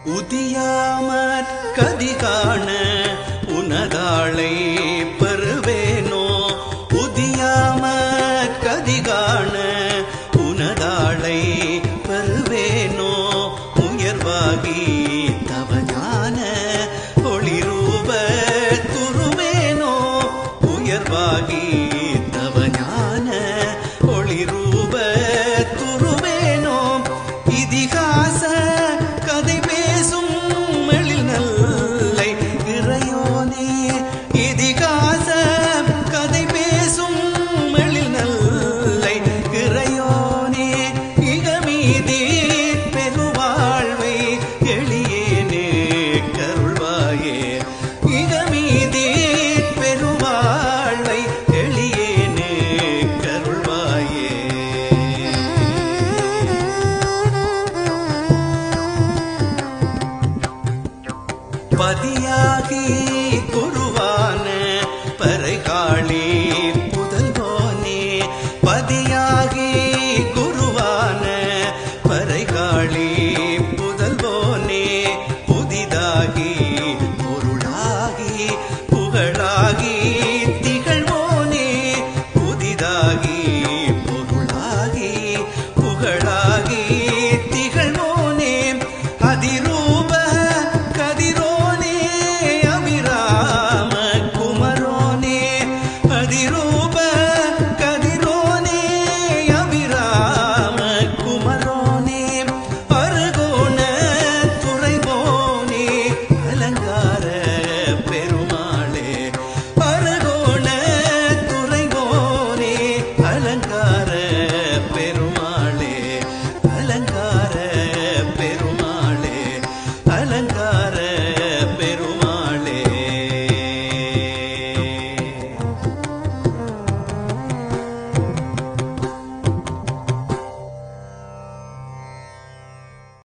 உதியாமற் கதிகாண உனதாளை பெறுவேனோ உதியாமற் கதிகாண உனதாளை பெறுவேனோ உயர்வாகி தவஞான ஒளிரூப துருவேனோ உயர்வாகி தவஞான ஒளிரூப துருவேனோ இதிகாச கதை பேசும் எழில் நல்லை இறையோனே இதிகாச கதை பேசும் எழில் நல்லை இறையோனே இகமீதி பெருவாழ்வை எளியேனே கருள்வாயே இகமீதி பெருவாழ்வை எளியேனே கருள்வாயே பதியாகி குருவான பறைகாளி புதல்வோனே பதியாகி குருவான பறைகாளி